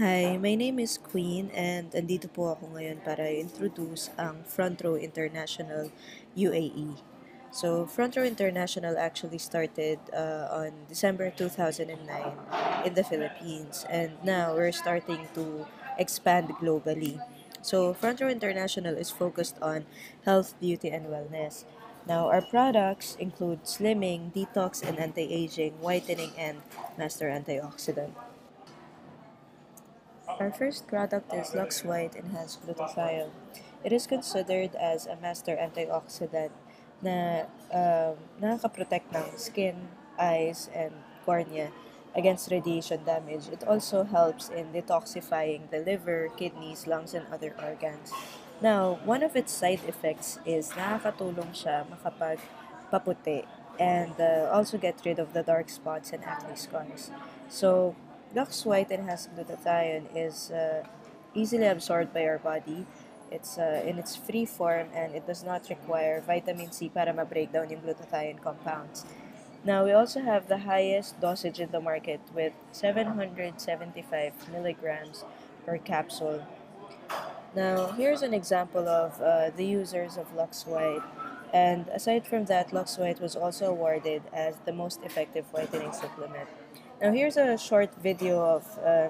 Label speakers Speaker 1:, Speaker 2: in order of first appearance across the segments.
Speaker 1: Hi, my name is Queen and andito po ako ngayon para introduce ang Front Row International UAE. So, Front Row International actually started on December 2009 in the Philippines, and now we're starting to expand globally. So, Front Row International is focused on health, beauty, and wellness. Now, our products include slimming, detox, and anti-aging, whitening, and master antioxidant. Our first product is Lux White Enhanced Glutathione. It is considered as a master antioxidant na nakaka-protect ng skin, eyes, and cornea against radiation damage. It also helps in detoxifying the liver, kidneys, lungs, and other organs. Now, one of its side effects is nakakatulong siya makapagpaputi and also get rid of the dark spots and acne scars. So, Lux White Enhanced Glutathione is easily absorbed by our body. It's in its free form and it does not require vitamin C para ma-break down yung glutathione compounds. Now, we also have the highest dosage in the market with 775 milligrams per capsule. Now, here's an example of the users of Lux White. And aside from that, Lux White was also awarded as the most effective whitening supplement. Now, here's a short video of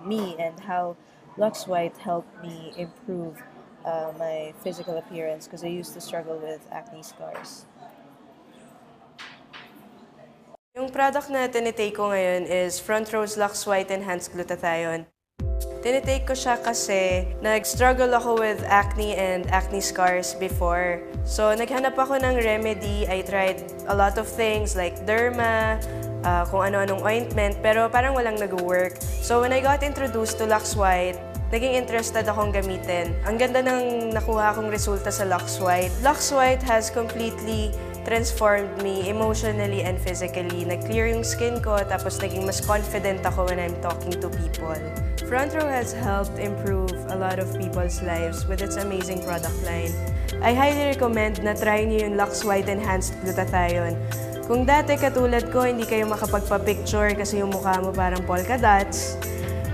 Speaker 1: me and how Lux White helped me improve my physical appearance because I used to struggle with acne scars. Yung product na tinitake ko ngayon is Front Row's Lux White Enhanced Glutathione. Tinitake ko siya kasi nag-struggle ako with acne and acne scars before. So, naghanap ako ng remedy. I tried a lot of things like derma, kung ano-anong ointment, pero parang walang nag-work. So, when I got introduced to Lux White, naging interested akong gamitin. Ang ganda ng nakuha kong resulta sa Lux White. Lux White has completely transformed me emotionally and physically. Nag-clear yung skin ko, tapos naging mas confident ako when I'm talking to people. Front Row has helped improve a lot of people's lives with its amazing product line. I highly recommend na try niyo yung Lux White Enhanced Glutathione. Kung dati katulad ko, hindi kayo makapagpa-picture kasi yung mukha mo parang polka dots,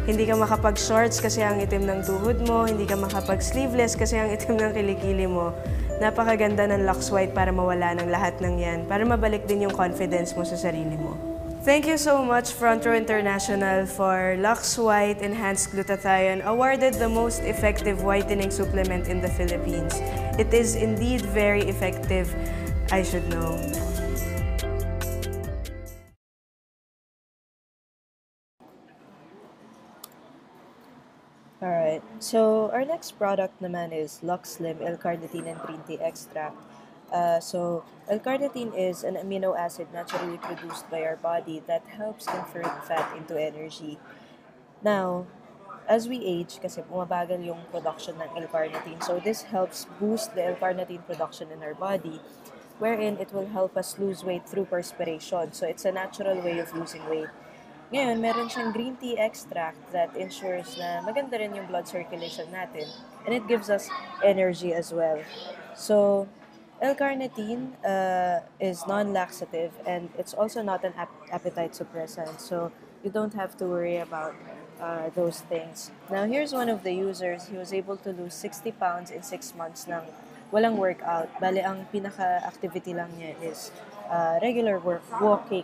Speaker 1: hindi ka makapag-shorts kasi ang itim ng tuhod mo, hindi ka makapag-sleeveless kasi ang itim ng kilikili mo. Napakaganda ng Lux White para mawala ng lahat ng yan, para mabalik din yung confidence mo sa sarili mo. Thank you so much, Front Row International, for Lux White Enhanced Glutathione, awarded the most effective whitening supplement in the Philippines. It is indeed very effective, I should know. Alright, so our next product naman is Lux Slim L-Carnitine and Green Tea Extract. So L-Carnitine is an amino acid naturally produced by our body that helps convert fat into energy. Now, as we age, kasi bumabagal yung production ng L-Carnitine, so this helps boost the L-Carnitine production in our body, wherein it will help us lose weight through perspiration. So it's a natural way of losing weight. Ngayon, meron siyang green tea extract that ensures na maganda rin yung blood circulation natin. And it gives us energy as well. So, L-carnitine is non-laxative and it's also not an appetite suppressant. So, you don't have to worry about those things. Now, here's one of the users. He was able to lose 60 pounds in 6 months nang walang workout. Bale, ang pinaka-activity lang niya is regular walking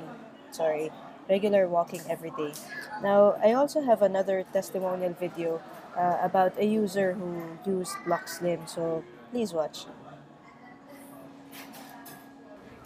Speaker 1: every day. Now, I also have another testimonial video about a user who used Lux Slim, so please watch.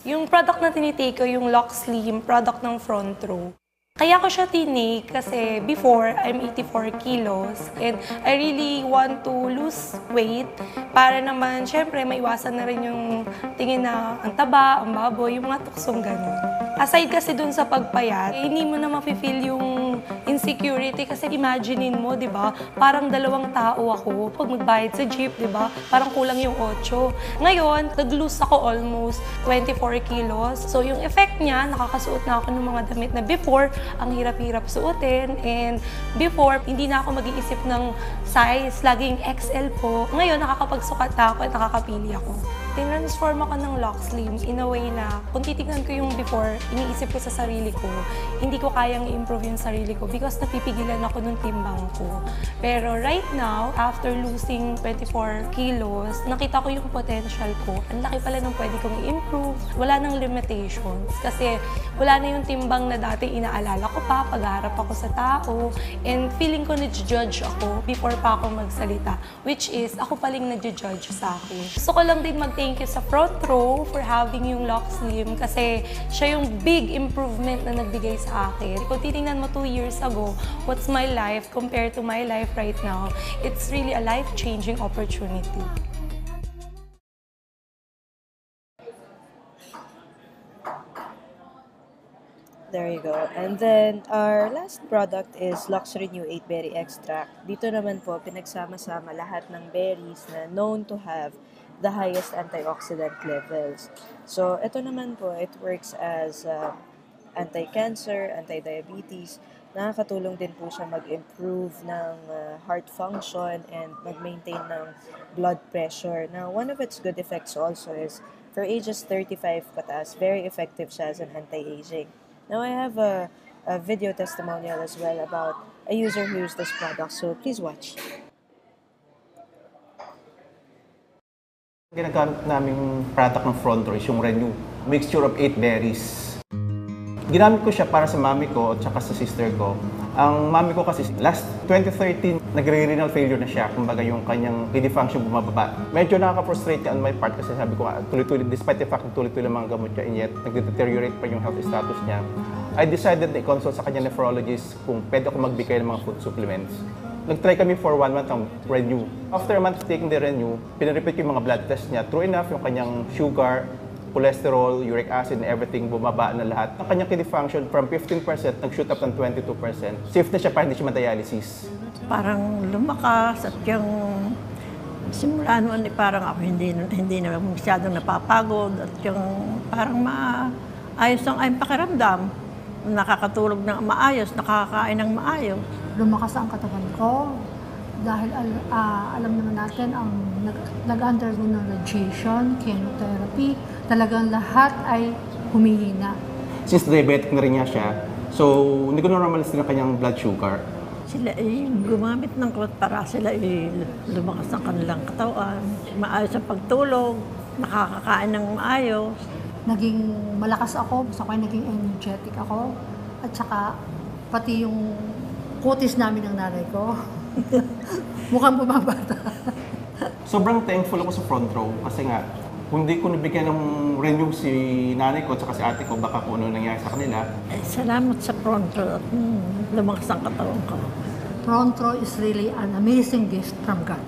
Speaker 2: Yung product na tinitake ko, yung Lux Slim, product ng Front Row. Kaya ko siya tinake kasi before, I'm 84 kilos and I really want to lose weight para naman, syempre, maiwasan na rin yung tingin na ang taba, ang baboy, yung mga tuksong gano'n. Aside kasi dun sa pagpayat, hindi mo na mafe-feel yung insecurity kasi imaginein mo, di ba? Parang dalawang tao ako pag magbayad sa jeep, di ba? Parang kulang yung 8. Ngayon, nag-lose ako almost 24 kilos. So yung effect niya, nakakasuot na ako ng mga damit na before, ang hirap-hirap suotin. And before, hindi na ako mag-iisip ng size, laging XL po. Ngayon, nakakapagsukat na ako at nakakapili ako. Tinransform ako ng Lock Slim in a way na kung titignan ko yung before, iniisip ko sa sarili ko, hindi ko kayang i-improve yung sarili ko because napipigilan ako nung timbang ko. Pero right now, after losing 24 kilos, nakita ko yung potential ko. Ang laki pala ng pwede kong i-improve. Wala nang limitations kasi wala na yung timbang na dati inaalala ko pa pag-harap ako sa tao and feeling ko na-judge ako before pa ako magsalita, which is ako paling na-judge sa akin. Gusto ko lang din mag-thank you sa Front Row for having yung Lock Slim kasi siya yung big improvement na nagbigay sa akin. Kung titingnan mo 2 years ago, what's my life compared to my life right now, it's really a life-changing opportunity.
Speaker 1: There you go. And then, our last product is Lux Renew 8 Berry Extract. Dito naman po, pinagsama-sama lahat ng berries na known to have the highest antioxidant levels. So, ito naman po, it works as anti-cancer, anti-diabetes. Nakakatulong din po siya mag-improve ng heart function and mag-maintain ng blood pressure. Now, one of its good effects also is for ages 35 pataas, very effective siya as an anti-aging. Now, I have a video testimonial as well about a user who used this product, so please watch.
Speaker 3: Ginagamit naming product ng Front Row is yung Renew, mixture of 8 berries. Ginamit ko siya para sa mami ko at saka sa sister ko. Ang mami ko kasi last 2013, nagre-renal failure na siya. Kumbaga yung kanyang kidney function bumababa. Medyo nakaka-frustrate on my part kasi sabi ko tuloy-tuloy, despite the fact na tuloy-tuloy mga gamot niya, and yet nag-deteriorate pa yung health status niya. I decided na i-consult sa kanya nephrologist kung pwede ako magbigay ng mga food supplements. Nag-try kami for 1 month ng Renew. After a month of taking the Renew, pinarepeat ko yung mga blood test niya. True enough, yung kanyang sugar, cholesterol, uric acid, and everything, bumaba na lahat. Ang kanyang kidney function from 15% nag-shoot up ng 22%. Safe na siya para hindi siya ma-dialysis.
Speaker 4: Parang lumakas at yung simula noon parang ako hindi na masyadong napapagod at yung parang maayos ang aking pakiramdam. Nakakatulog ng maayos, nakakain ng maayos.
Speaker 5: Lumakas ang katawan ko dahil alam naman natin ang nag-undergo ng radiation, chemotherapy, talagang lahat ay humihina.
Speaker 3: Since diabetic na rin niya siya, so hindi ko normalize din ang kanyang blood sugar.
Speaker 4: Sila gumamit ng para sila lumakas ang kanilang katawan, maayos ang pagtulog, nakakakain ng maayos.
Speaker 5: Naging malakas ako, basta naging energetic ako, at saka pati yung kutis namin ng nanay ko. Mukhang bumabata.
Speaker 3: Sobrang thankful ako sa Front Row kasi nga, kung hindi ko nabigyan ng Renew si nanay ko at saka si ate ko, baka kung ano nangyari sa kanila.
Speaker 4: Salamat sa Front Row at lumakas ang katawan ko.
Speaker 5: Front Row is really an amazing gift from God.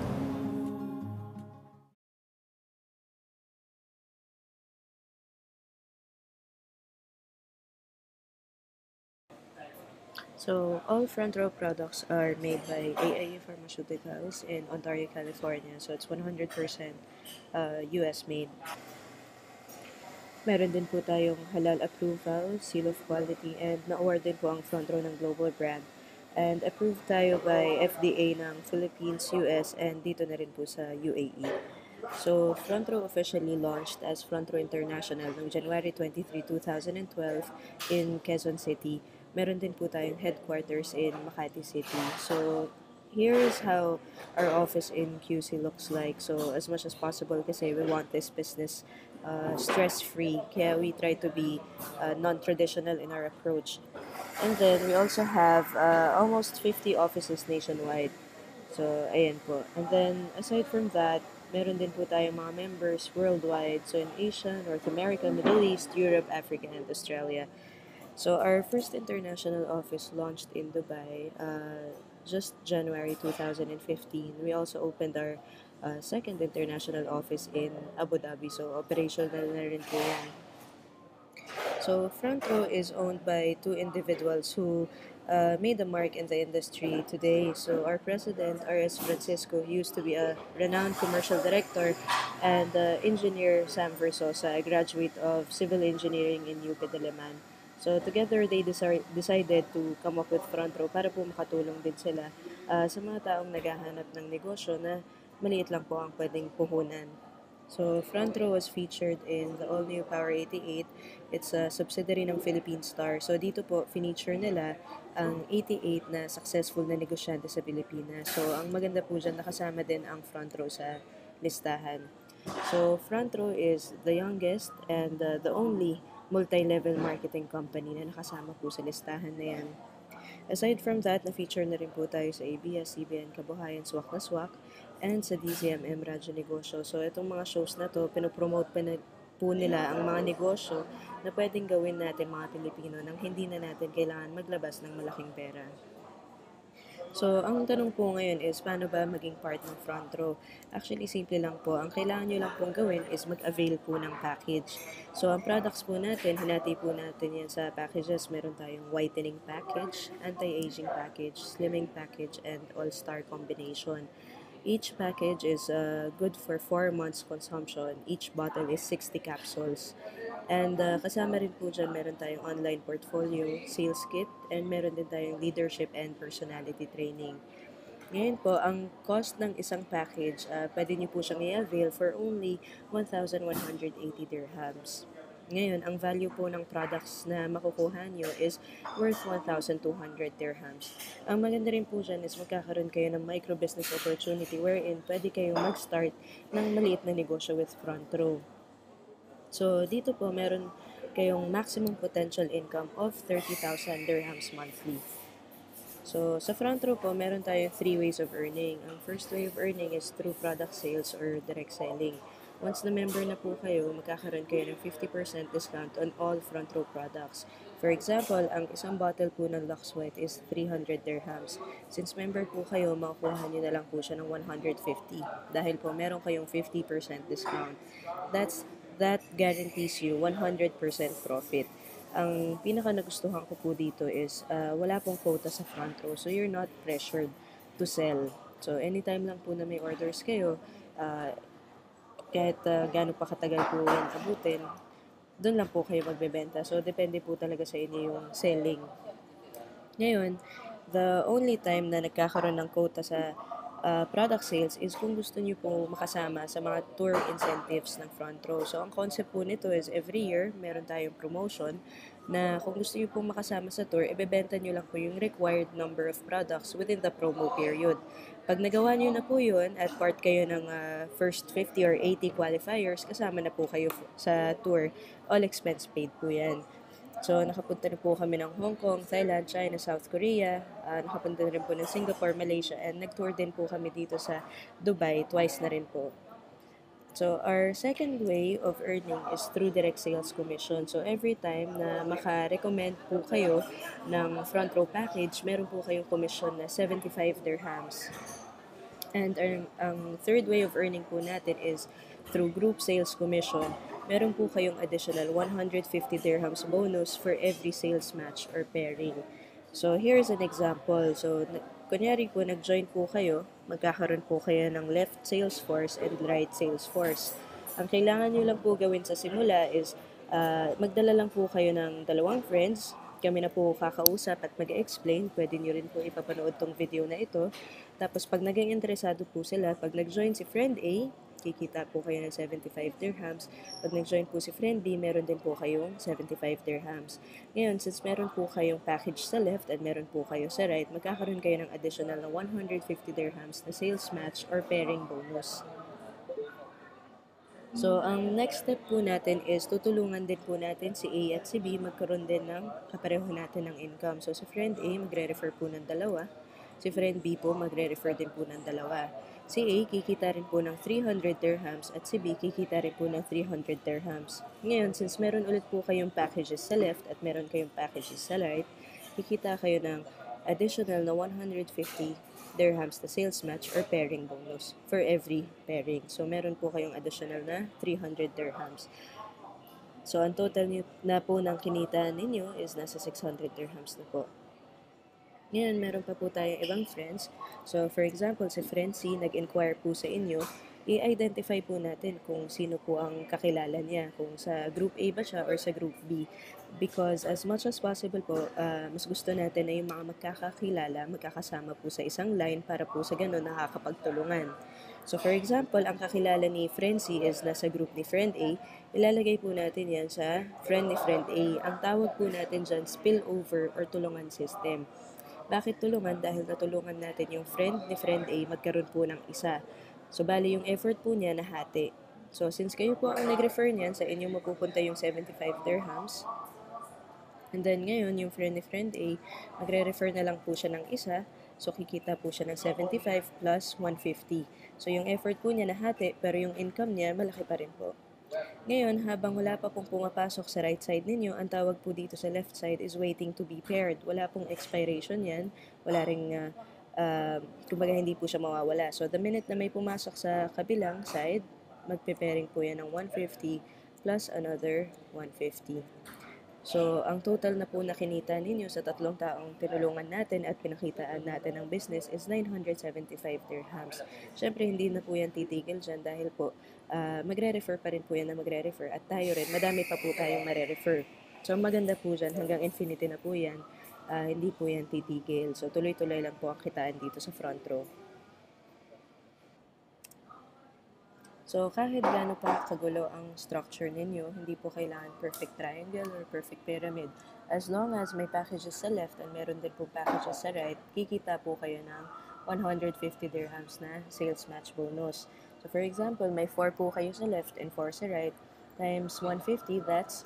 Speaker 1: So, all Front Row products are made by AIU Pharmaceuticals in Ontario, California. So, it's 100% US made. Meron din po tayong halal approval, seal of quality, and na-award din po ang Front Row ng global brand. And approved tayo by FDA ng Philippines, US, and dito na rin po sa UAE. So, Front Row officially launched as Front Row International noong January 23, 2012 in Quezon City. Meron din po tayong headquarters in Makati City. So, here is how our office in QC looks like. So, as much as possible kasi we want this business stress-free. Kaya we try to be non-traditional in our approach. And then, we also have almost 50 offices nationwide. So, ayan po. And then, aside from that, meron din po tayong mga members worldwide. So, in Asia, North America, Middle East, Europe, Africa, and Australia. So, our first international office launched in Dubai just January 2015. We also opened our second international office in Abu Dhabi. So, operational na rin po yan. So, Front Row is owned by 2 individuals who made a mark in the industry today. So, our president, R.S. Francisco, used to be a renowned commercial director, and engineer Sam Versosa, a graduate of civil engineering in UP Diliman. So, together, they decided to come up with Front Row para po makatulong din sila sa mga taong naghahanap ng negosyo na maliit lang po ang pwedeng puhunan. So, Front Row was featured in the all-new Power 88. It's a subsidiary ng Philippine Star. So, dito po, feature nila ang 88 na successful na negosyante sa Pilipinas. So, ang maganda po dyan, nakasama din ang Front Row sa listahan. So, Front Row is the youngest and the only multi-level marketing company na nakasama po sa listahan na yan. Aside from that, na-feature na rin po tayo sa ABS-CBN Kabuhayan Swak na Swak and sa DZMM Radyo Negosyo. So, itong mga shows na to, pinopromote pa na po nila ang mga negosyo na pwedeng gawin natin mga Pilipino nang hindi na natin kailangan maglabas ng malaking pera. So, ang tanong po ngayon is, paano ba maging part ng Front Row? Actually, simple lang po. Ang kailangan nyo lang pong gawin is mag-avail po ng package. So, ang products po natin, hinati po natin yan sa packages. Meron tayong whitening package, anti-aging package, slimming package, and all-star combination. Each package is good for 4 months consumption. Each bottle is 60 capsules. And kasama rin po dyan, meron tayong online portfolio, sales kit, and meron din tayong leadership and personality training. Ngayon po, ang cost ng isang package, pwede niyo po siyang i-avail for only 1,180 dirhams. Ngayon, ang value po ng products na makukuha nyo is worth 1,200 dirhams. Ang maganda rin po dyan is magkakaroon kayo ng micro-business opportunity wherein pwede kayong mag-start ng maliit na negosyo with Front Row. So, dito po meron kayong maximum potential income of 30,000 dirhams monthly. So, sa Front Row po, meron tayong 3 ways of earning. Ang first way of earning is through product sales or direct selling. Once na member na po kayo, magkakaroon kayo ng 50% discount on all Front Row products. For example, ang isang bottle po ng Lux White is 300 dirhams. Since member po kayo, makukuha nyo na lang po siya ng 150 dahil po meron kayong 50% discount. That guarantees you 100% profit. Ang pinaka nagustuhan ko po dito is wala pong quota sa Front Row, so you're not pressured to sell. So anytime lang po na may orders kayo, kahit gaano pa katagal po yan abutin, doon lang po kayo magbebenta. So, depende po talaga sa inyo yung selling. Ngayon, the only time na nagkakaroon ng quota sa product sales is kung gusto niyo po makasama sa mga tour incentives ng Front Row. So, ang concept po nito is every year, meron tayong promotion na kung gusto niyo po makasama sa tour, ibebenta niyo lang po yung required number of products within the promo period. Pag nagawa niyo na po yun at part kayo ng first 50 or 80 qualifiers, kasama na po kayo sa tour. All expense paid po yan. So, nakapunta na po kami ng Hong Kong, Thailand, China, South Korea. Nakapunta na rin po ng Singapore, Malaysia, and nag-tour din po kami dito sa Dubai. Twice na rin po. So, our second way of earning is through direct sales commission. So, every time na maka-recommend po kayo ng Front Row package, meron po kayong commission na 75 dirhams. And ang third way of earning po natin is through group sales commission. Meron po kayong additional 150 dirhams bonus for every sales match or pairing. So, here's an example. So, kunyari po, nag-join po kayo, magkakaroon po kayo ng left sales force and right sales force. Ang kailangan nyo lang po gawin sa simula is magdala lang po kayo ng 2 friends. Kami na po kakausap at mag-explain. Pwede nyo rin po ipapanood tong video na ito. Tapos, pag naging interesado po sila, pag nag-join si friend A, kikita po kayo ng 75 dirhams. Pag nag-join po si friend B, meron din po kayong 75 dirhams. Ngayon, since meron po kayong package sa left at meron po kayo sa right, magkakaroon kayo ng additional na 150 dirhams na sales match or pairing bonus. So, ang next step po natin is tutulungan din po natin si A at si B magkaroon din ng kapareho natin ng income. So, si friend A magre-refer po ng 2. Si friend B po magre-refer din po ng 2. Si A kikita rin po ng 300 dirhams at si B kikita rin po ng 300 dirhams. Ngayon, since meron ulit po kayong packages sa left at meron kayong packages sa right, kikita kayo ng additional na 150 dirhams na sales match or pairing bonus for every pairing. So, meron po kayong additional na 300 dirhams. So, ang total na po ng kinita ninyo is nasa 600 dirhams na po. Ngayon, meron pa po tayong ibang friends. So, for example, si friend C nag-inquire po sa inyo
Speaker 6: i-identify po natin kung sino po ang kakilala niya, kung sa Group A ba siya or sa Group B. Because as much as possible po, mas gusto natin na yung mga magkakakilala, magkakasama po sa isang line para po sa ganun nakakapagtulungan. So for example, ang kakilala ni friend C is nasa group ni friend A, ilalagay po natin yan sa friend ni friend A. Ang tawag po natin dyan, spillover or tulungan system. Bakit tulungan? Dahil natulungan natin yung friend ni friend A magkaroon po ng isa. So bali yung effort po niya nahati. So since kayo po ang nag-refer niyan, sa inyo mapupunta yung 75 dirhams. And then ngayon, yung friend ni friend A, magre-refer na lang po siya ng isa. So, kikita po siya ng 75 plus 150. So, yung effort po niya nahati, pero yung income niya, malaki pa rin po. Ngayon, habang wala pa pong pumapasok sa right side ninyo, ang tawag po dito sa left side is waiting to be paired. Wala pong expiration yan. Wala ring, kumbaga hindi po siya mawawala. So, the minute na may pumasok sa kabilang side, magpe-pairing po yan ng 150 plus another 150. So, ang total na po na kinita ninyo sa tatlong taong tinulungan natin at pinakitaan natin ng business is 975 dirhams. Siyempre, hindi na po yan titigil dyan dahil po magre-refer pa rin po yan na magre-refer at tayo rin, madami pa po tayong mare-refer. So, maganda po dyan, hanggang infinity na po yan, hindi po yan titigil. So, tuloy-tuloy lang po ang kitaan dito sa front row. So, kahit gaano pa kagulo ang structure ninyo, hindi po kailangan perfect triangle or perfect pyramid. As long as may packages sa left and meron din po packages sa right, kikita po kayo ng 150 dirhams na sales match bonus. So, for example, may 4 po kayo sa left and 4 sa right, times 150, that's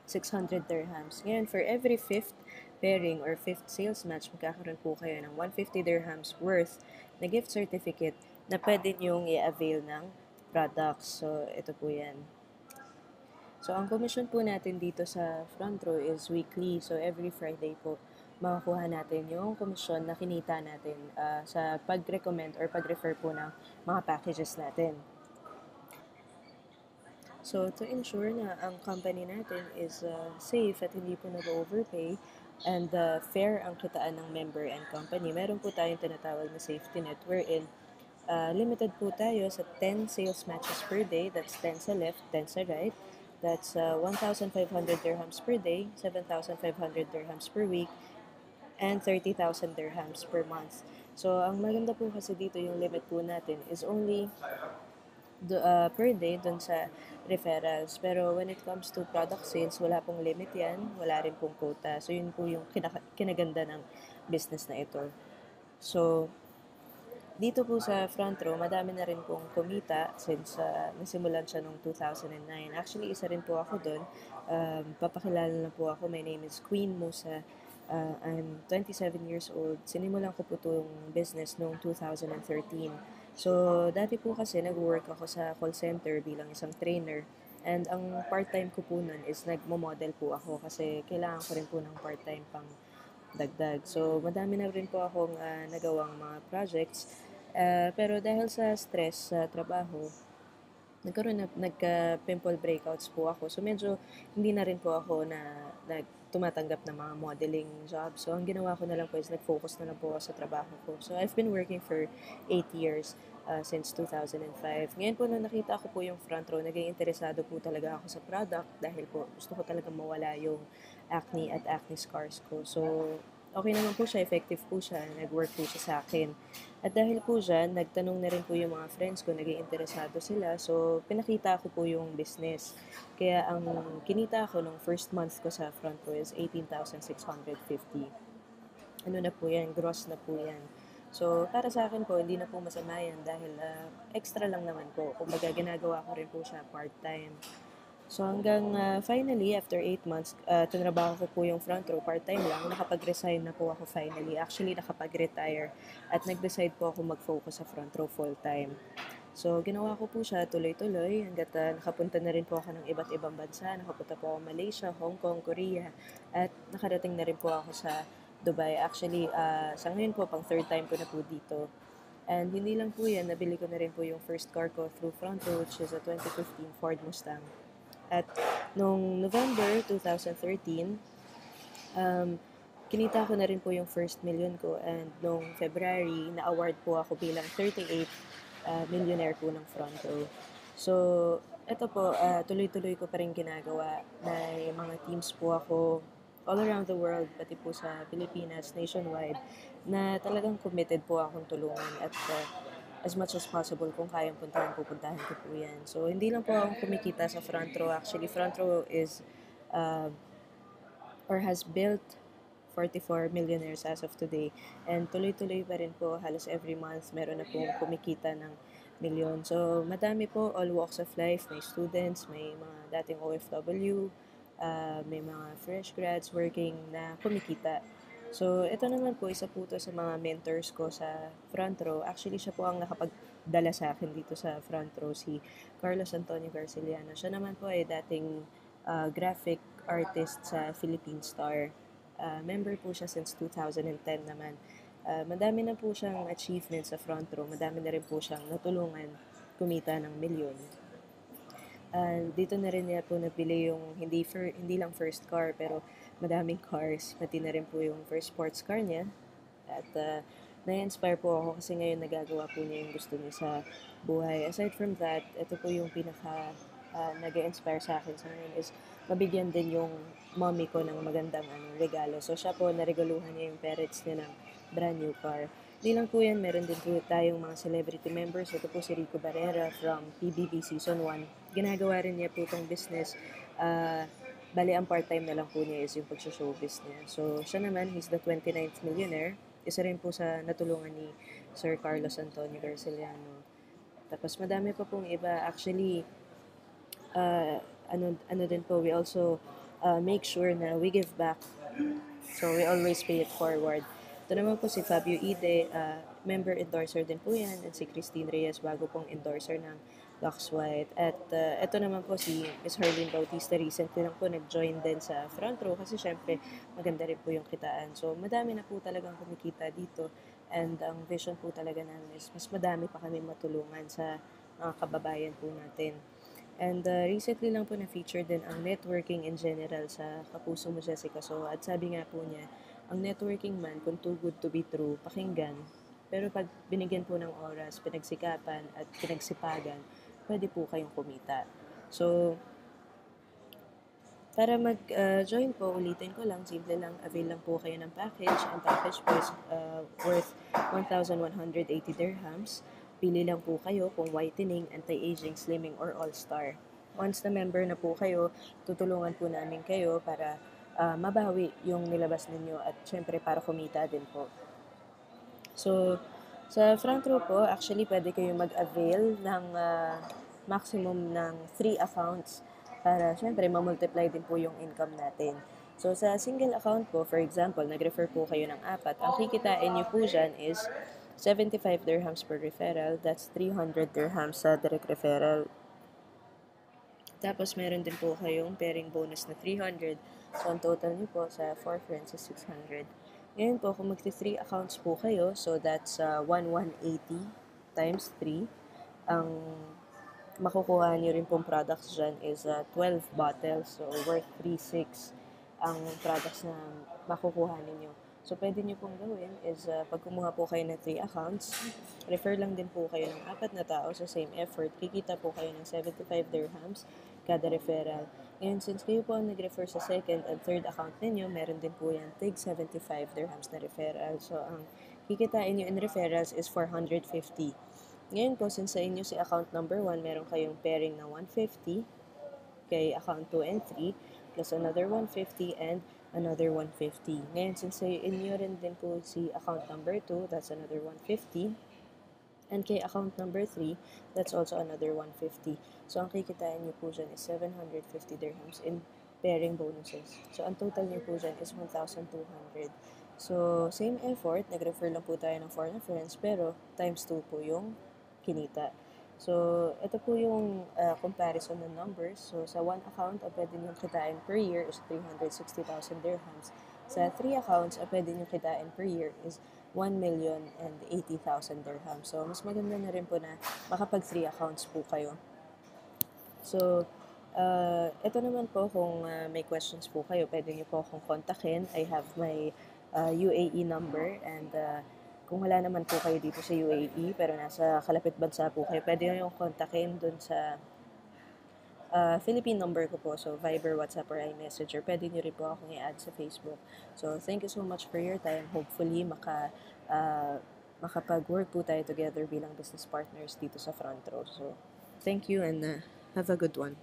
Speaker 6: 600 dirhams. Ngayon, for every 5th pairing or 5th sales match, magkakaroon po kayo ng 150 dirhams worth na gift certificate na pwede nyong i-avail ng products. So, ito po yan. So, ang commission po natin dito sa front row is weekly. So, every Friday po, makakuha natin yung commission na kinita natin sa pag-recommend or pag-refer po ng mga packages natin. So, to ensure na ang company natin is safe at hindi po nag-overpay and fair ang kitaan ng member and company, meron po tayong tinatawag na safety net wherein limited po tayo sa 10 sales matches per day. That's 10 sa left, 10 sa right. That's 1,500 dirhams per day, 7,500 dirhams per week, and 30,000 dirhams per month. So, ang maganda po kasi dito yung limit po natin is only per day dun sa referrals. Pero when it comes to product sales, wala pong limit yan. Wala rin pong quota. So, yun po yung kinaganda ng business na ito. So, dito po sa front row, madami na rin pong kumita since nasimulan siya noong 2009. Actually, isa rin po ako doon. Papakilala na po ako. My name is Queen Musa. I'm 27 years old. Sinimulan ko po itong business noong 2013. So, dati po kasi nag-work ako sa call center bilang isang trainer. And ang part-time ko po nun is nagmo-model po ako kasi kailangan ko rin po ng part-time pang dagdag. So, madami na rin po akong nagawang mga projects. Pero dahil sa stress sa trabaho, nagka-pimple breakouts po ako. So, medyo hindi na rin po ako na tumatanggap ng mga modeling jobs. So, ang ginawa ko na lang po is nag-focus na lang po ako sa trabaho ko. So, I've been working for 8 years since 2005. Ngayon po, nung nakita ko po yung front row, naging interesado po talaga ako sa product dahil po gusto ko talaga mawala yung acne at acne scars ko. So, okay naman po siya, effective po siya, nag-work po siya sa akin. At dahil po dyan, nagtanong na rin po yung mga friends ko, naging interesado sila. So, pinakita ko po yung business. Kaya ang kinita ko nung first month ko sa front row is 18,650. Ano na po yan, gross na po yan. So, para sa akin po, hindi na po masama yan dahil extra lang naman po. Kumbaga, ginagawa ko rin po siya part-time. So, hanggang finally, after 8 months, tinrabaho ko po yung front row, part-time lang. Nakapag-resign na po ako finally. Actually, nakapag-retire. At nag-decide po ako mag-focus sa front row full-time. So, ginawa ko po siya tuloy-tuloy hanggat nakapunta na rin po ako ng iba't ibang bansa. Nakapunta po ako Malaysia, Hong Kong, Korea. At nakarating na rin po ako sa Dubai. Actually, sa ngayon po, pang third time ko na po dito. And hindi lang po yan, nabili ko na rin po yung first car ko through front row, which is a 2015 Ford Mustang. At noong November 2013, kinita ko na rin po yung first million ko. And noong February, na-award po ako bilang 38th millionaire po ng front row. So, ito po, tuloy-tuloy ko pa rin ginagawa. May mga teams po ako all around the world, pati po sa Pilipinas, nationwide, na talagang committed po akong tulungan at as much as possible kung kayang puntahan, pupuntahan ko po yan. So, hindi lang po ako kumikita sa front row. Actually, front row is or has built 44 millionaires as of today. And tuloy-tuloy pa rin po, halos every month, meron na pong kumikita ng milyon. So, madami po, all walks of life. May students, may mga dating OFW, may mga fresh grads working na kumikita. So, ito naman po, isa po to sa mga mentors ko sa front row. Actually, siya po ang nakapagdala sa akin dito sa front row, si Carlos Antonio Garciliano. Siya naman po ay dating graphic artist sa Philippine Star. Member po siya since 2010 naman. Madami na po siyang achievements sa front row. Madami na rin po siyang natulungan kumita ng milyon. Dito na rin niya po nabili yung hindi lang first car, pero madaming cars. Pati na rin po yung first sports car niya. At na-inspire po ako kasi ngayon nagagawa po niya yung gusto niya sa buhay. Aside from that, ito po yung pinaka nag-inspire sa akin sa ngayon is mabigyan din yung mommy ko ng magandang regalo. So siya po, naregaluhan niya yung parents niya ng brand new car. Di lang po yan, meron din po tayong mga celebrity members. Ito po si Rico Barrera from PBB Season 1. Ginagawa rin niya po itong business. Bali, ang part-time na lang po niya is yung pag-showbiz niya. So, siya naman, he's the 29th millionaire. Isa rin po sa natulungan ni Sir Carlos Antonio Garciliano. Tapos, madami pa pong iba. Actually, ano din po, we also make sure na we give back. So, we always pay it forward. Ito naman po si Fabio Ide, member endorser din po yan, at si Christine Reyes, bago pong endorser ng Lux White. At ito naman po si Ms. Harleen Bautista, recently lang po nag-join din sa front row kasi syempre maganda rin po yung kitaan. So madami na po talagang kumikita dito, and ang vision po talaga namin is mas madami pa kami matulungan sa mga kababayan po natin. And recently lang po na-feature din ang networking in general sa Kapuso Mo Jessica. So, at sabi nga po niya, ang networking man, kung too good to be true, pakinggan. Pero pag binigyan po ng oras, pinagsikapan at pinagsipagan, pwede po kayong kumita. So, para mag-join po, ulitin ko lang, simple lang, avail lang po kayo ng package. Ang package po is worth 1,180 dirhams. Pili lang po kayo kung whitening, anti-aging, slimming, or all-star. Once na member na po kayo, tutulungan po namin kayo para mabawi yung nilabas ninyo at syempre para kumita din po. So, sa front row po, actually pwede kayo mag-avail ng maximum ng 3 accounts para syempre ma-multiply din po yung income natin. So, sa single account po, for example, nag-refer po kayo ng 4, ang kikitain nyo po dyan is 75 dirhams per referral. That's 300 dirhams sa direct referral. Tapos, meron din po kayong pairing bonus na 300. So, ang total nyo po sa 4 friends is 600. Ngayon po, kung magti-3 accounts po kayo, so that's 1,180 times 3. Ang makukuha nyo rin pong products dyan is 12 bottles, so worth 3,600 ang products na makukuha ninyo. So, pwede nyo pong gawin is pag kumuha po kayo ng 3 accounts, refer lang din po kayo ng 4 na tao sa same effort. Kikita po kayo ng 75 dirhams kada referral. Ngayon, since kayo po ang nag-refer sa second and third account ninyo, meron din po yan tig 75 dirhams na referral. So, ang kikitain nyo in referrals is 450. Ngayon po, since sa inyo si account number 1, meron kayong pairing na 150 kay account 2 and 3, plus another 150 and another 150. Ngayon, since sa inyo rin din po si account number 2, that's another 150. And kay account number 3, that's also another 150. So, ang kikitain nyo po dyan is 750 dirhams in pairing bonuses. So, ang total nyo po dyan is 1,200. So, same effort, nag-refer lang po tayo ng 4 na friends, pero times 2 po yung kinita. So, ito po yung comparison ng numbers. So, sa 1 account, pwede nyo kitain per year is 360,000 dirhams. Sa 3 accounts, pwede nyo kitain per year is 1,080,000 dirhams. So, mas maganda na rin po na makapag 3 accounts po kayo. So, ito naman po, kung may questions po kayo, pwede nyo po akong kontakin. I have my UAE number and kung wala naman po kayo dito sa UAE, pero nasa kalapit bansa po kayo, pwede nyo yung kontakin dun sa Philippine number ko po. So, Viber, WhatsApp, or iMessage, or pwede nyo rin po akong i-add sa Facebook. So, thank you so much for your time. Hopefully, makapag-work po tayo together bilang business partners dito sa Front Row. So, thank you and have a good one.